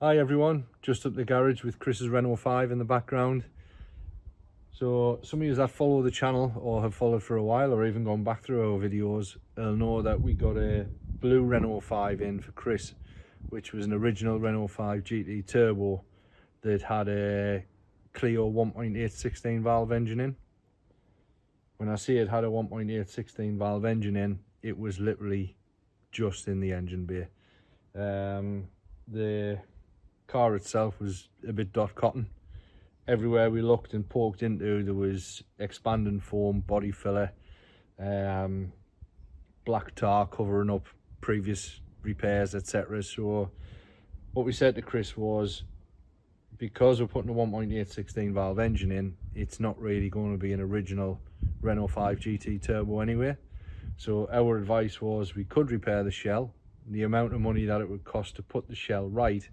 Hi everyone, just up the garage with Chris's Renault 5 in the background. So some of you that follow the channel or have followed for a while or even gone back through our videos will know that we got a blue Renault 5 in for Chris, which was an original Renault 5 GTT Turbo that had a Clio 1.8 16 valve engine in. When I say it had a 1.8 16 valve engine in, it was literally just in the engine bay. The car itself was a bit dot cotton. Everywhere we looked and poked into, there was expanding foam, body filler, black tar covering up previous repairs, etc. So what we said to Chris was, because we're putting a 1.8 16 valve engine in, it's not really going to be an original Renault 5 GT Turbo anyway. So our advice was we could repair the shell. The amount of money that it would cost to put the shell right,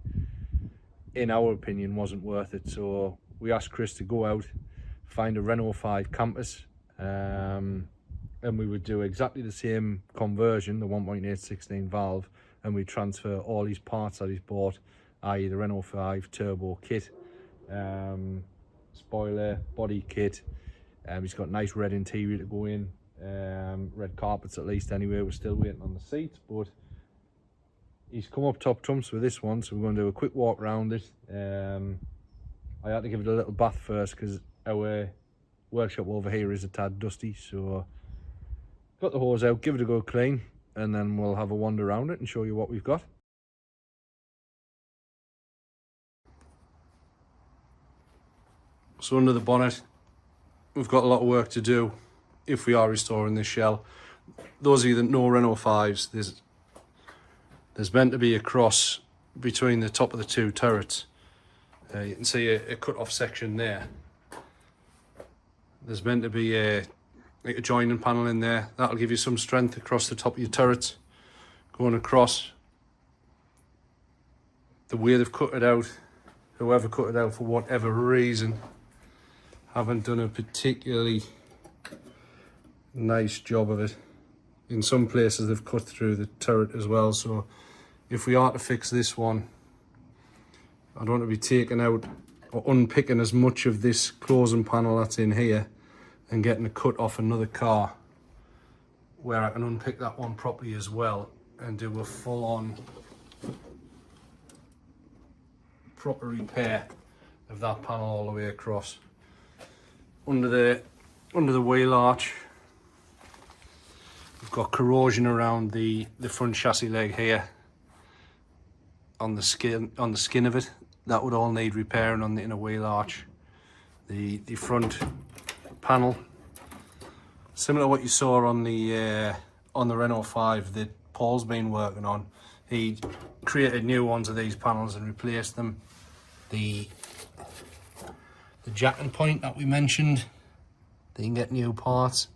in our opinion, wasn't worth it. So we asked Chris to go out, find a Renault 5 Campus, and we would do exactly the same conversion, the 1.8 16 valve, and we transfer all his parts that he's bought, i.e. the Renault 5 Turbo kit, spoiler, body kit. He's got nice red interior to go in, red carpets at least anyway. We're still waiting on the seats, but he's come up top trumps with this one, so we're going to do a quick walk around it. I had to give it a little bath first because our workshop over here is a tad dusty, so got the hose out, give it a good clean, and then we'll have a wander around it and show you what we've got. So under the bonnet, we've got a lot of work to do if we are restoring this shell. Those of you that know Renault 5s, there's meant to be a cross between the top of the two turrets. You can see a cut off section there. There's meant to be like a joining panel in there. That'll give you some strength across the top of your turrets. Going across, the way they've cut it out, whoever cut it out for whatever reason, haven't done a particularly nice job of it. In some places they've cut through the turret as well, so if we are to fix this one, I don't want to be taking out or unpicking as much of this closing panel that's in here and getting a cut off another car, where I can unpick that one properly as well and do a full-on proper repair of that panel all the way across. Under the wheel arch, we've got corrosion around the front chassis leg here, on the skin of it. That would all need repairing on the inner wheel arch. The front panel, similar to what you saw on the Renault 5 that Paul's been working on. He created new ones of these panels and replaced them. The jacking point that we mentioned, they can get new parts.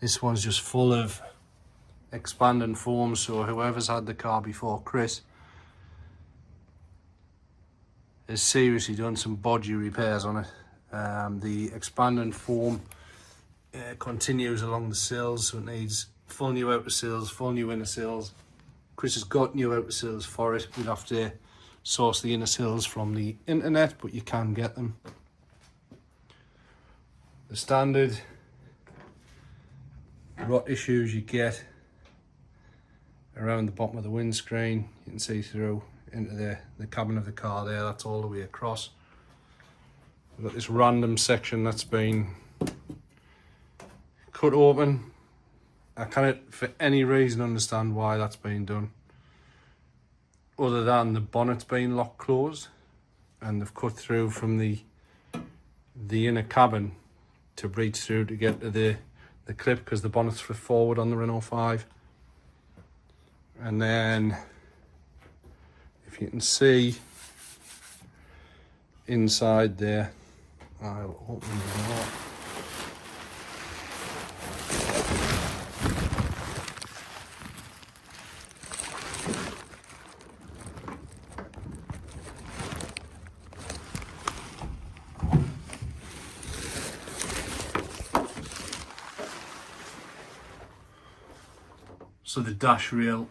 This one's just full of expanding foam, so whoever's had the car before Chris has seriously done some bodgy repairs on it. The expanding foam continues along the sills, so it needs full new outer sills, full new inner sills. Chris has got new outer sills for it. We'd have to source the inner sills from the internet, but you can get them. The standard rot issues you get around the bottom of the windscreen, you can see through into the cabin of the car there. That's all the way across. We've got this random section that's been cut open. I can't for any reason understand why that's been done, other than the bonnet's been locked closed and they've cut through from the inner cabin to breach through to get to the clip, because the bonnet's for forward on the Renault 5. And then if you can see inside there, I'll open the door. So the dash rail,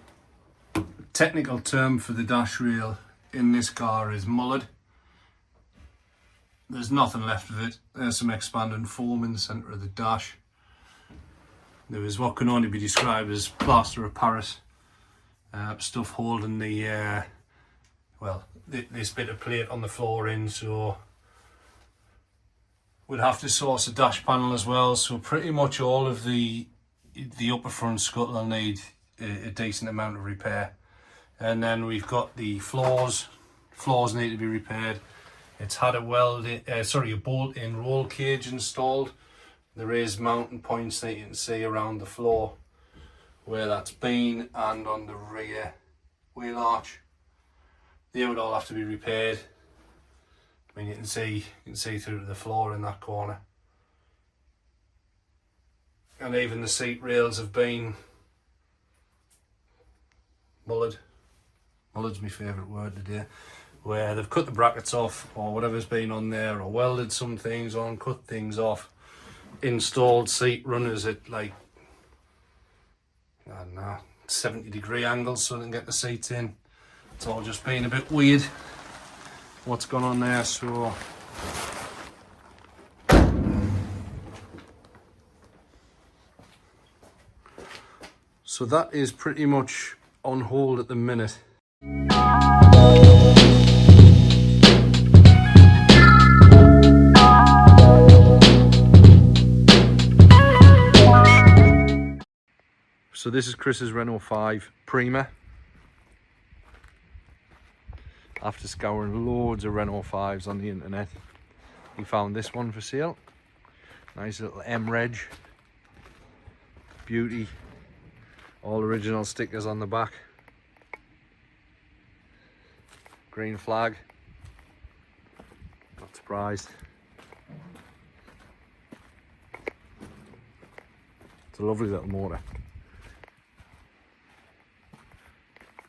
technical term for the dash rail in this car is mullered. There's nothing left of it. There's some expanding foam in the centre of the dash. There is what can only be described as plaster of Paris stuff holding the this bit of plate on the floor in, so we'll have to source a dash panel as well. So pretty much all of the upper front scuttle will need a decent amount of repair. And then we've got the floors need to be repaired. It's had a bolt-in roll cage installed. There is mounting points that you can see around the floor where that's been, and on the rear wheel arch. They would all have to be repaired. I mean, you can see through to the floor in that corner. And even the seat rails have been mullered. Mullered's my favourite word today. Where they've cut the brackets off, or whatever's been on there, or welded some things on, cut things off, installed seat runners at like, I don't know, 70-degree angles so they can get the seats in. It's all just been a bit weird what's gone on there. So that is pretty much on hold at the minute. So this is Chris's Renault 5 Prima. After scouring loads of Renault 5s on the internet, he found this one for sale. Nice little M-Reg. Beauty. All original stickers on the back. Green flag. Not surprised. It's a lovely little motor.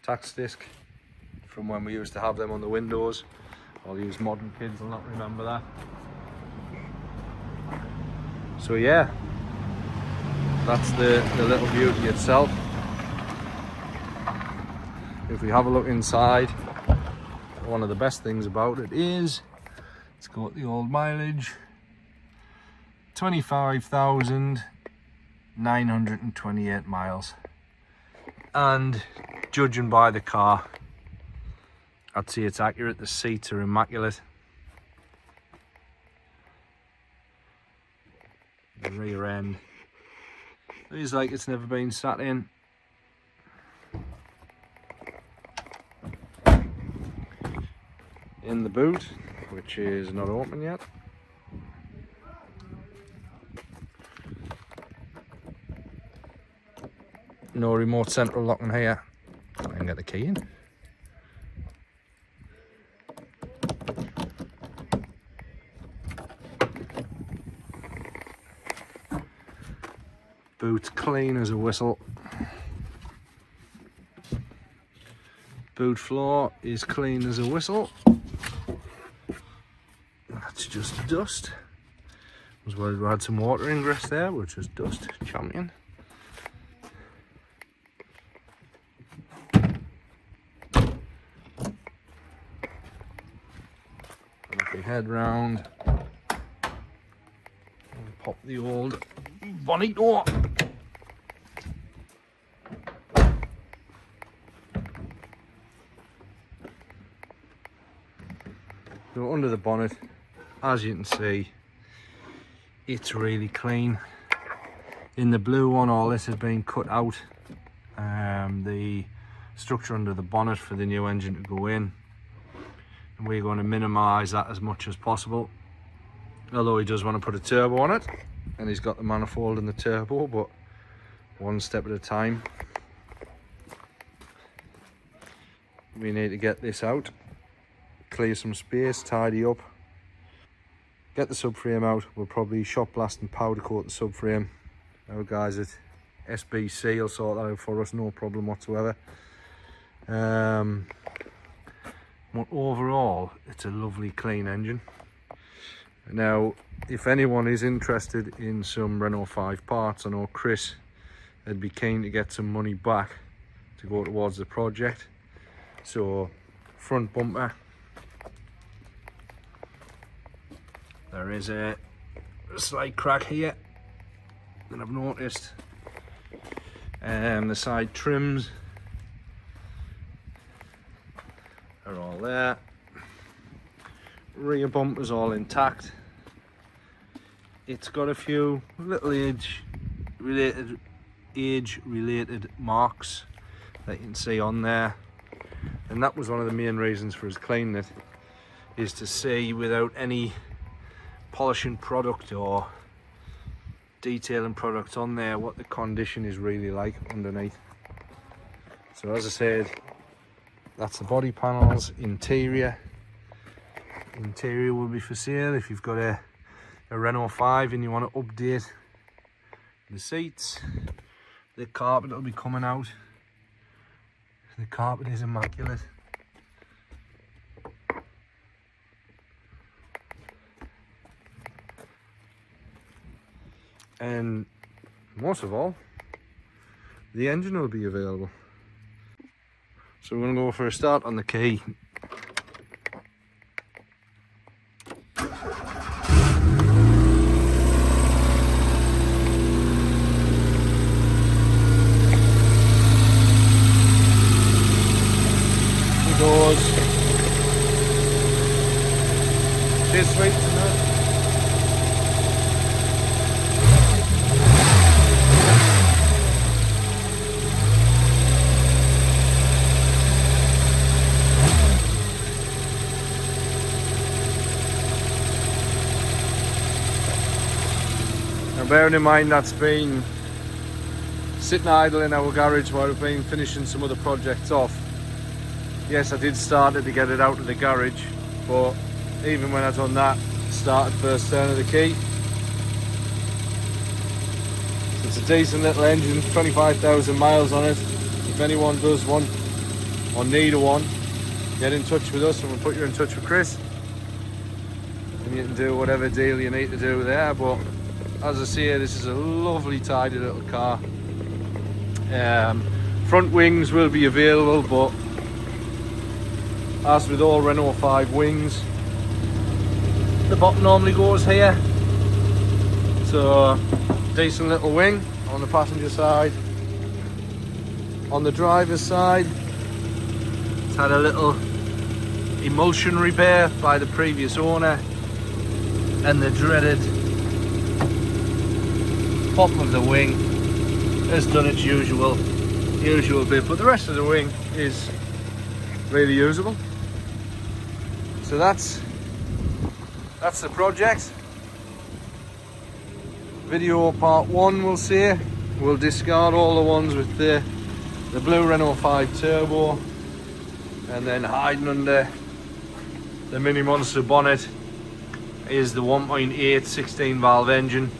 Tax disc from when we used to have them on the windows. All you modern kids will not remember that. So yeah, that's the little beauty itself. If we have a look inside, one of the best things about it is it's got the old mileage, 25,928 miles. And judging by the car, I'd say it's accurate. The seats are immaculate. The rear end is like it's never been sat in. In the boot, which is not open yet. No remote central locking here. I can get the key in. Boot's clean as a whistle. Boot floor is clean as a whistle. That's just dust. I was worried we had some water ingress there, which is dust. Champion. Head round and pop the old bonnet door. So under the bonnet, as you can see, it's really clean. In the blue one, all this has been cut out. The structure under the bonnet for the new engine to go in. We're going to minimise that as much as possible, although he does want to put a turbo on it, and he's got the manifold and the turbo, but one step at a time. We need to get this out, clear some space, tidy up, get the subframe out. We'll probably shot blast and powder coat the subframe. Our guys at SBC will sort that out for us, no problem whatsoever. But overall, it's a lovely clean engine. Now, if anyone is interested in some Renault 5 parts, I know Chris would be keen to get some money back to go towards the project. So front bumper. There is a slight crack here that I've noticed. The side trims are all there. Rear bumper's all intact. It's got a few little age related marks that you can see on there, and that was one of the main reasons for us cleaning it, is to see without any polishing product or detailing product on there what the condition is really like underneath. So as I said, that's the body panels. Interior will be for sale if you've got a Renault 5 and you want to update the seats. The carpet will be coming out. The carpet is immaculate. And most of all, the engine will be available. So we're going to go for a start on the key. Doors. She's sweet tonight. Now bearing in mind that's been sitting idle in our garage while we've been finishing some other projects off. Yes, I did start it to get it out of the garage, but even when I done that, started first turn of the key. It's a decent little engine, 25,000 miles on it. If anyone does want or need one, get in touch with us and we'll put you in touch with Chris. And you can do whatever deal you need to do there. But as I say, this is a lovely, tidy little car. Front wings will be available, but as with all Renault 5 wings, the bottom normally goes here. So decent little wing on the passenger side. On the driver's side, it's had a little emulsion repair by the previous owner, and the dreaded pop of the wing has done its usual bit, but the rest of the wing is really usable. So that's the project. Video part 1, we'll say. We'll discard all the ones with the blue Renault 5 turbo, and then hiding under the Mini Monster bonnet is the 1.8 16 valve engine,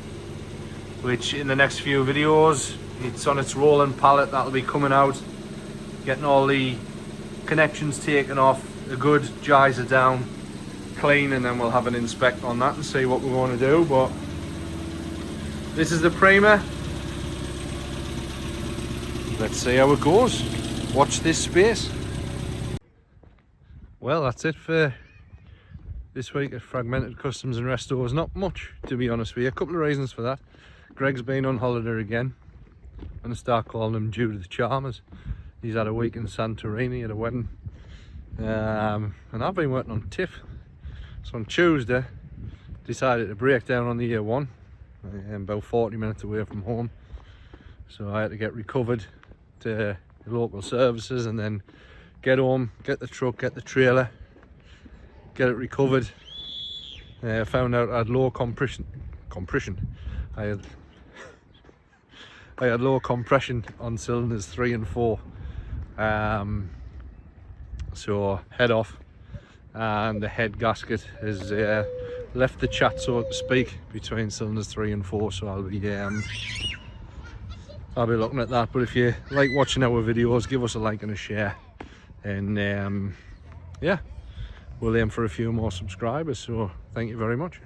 which in the next few videos, it's on its rolling pallet that'll be coming out, getting all the connections taken off, a good geyser down, clean, and then we'll have an inspect on that and see what we're going to do. But this is the Prima. Let's see how it goes. Watch this space. Well, that's it for this week at Fragmented Customs and Restores. Not much, to be honest with you. A couple of reasons for that. Greg's been on holiday again. I'm going to start calling him Judith Chalmers. He's had a week in Santorini at a wedding. And I've been working on TIFF. So on Tuesday, decided to break down on the A1. I'm about 40 minutes away from home. So I had to get recovered to the local services and then get home, get the truck, get the trailer, get it recovered. Found out I had low compression. I had low compression on cylinders 3 and 4. So head off, and the head gasket has left the chat, so to speak, between cylinders 3 and 4. So I'll be looking at that. But if you like watching our videos, give us a like and a share, and yeah, we'll aim for a few more subscribers. So thank you very much.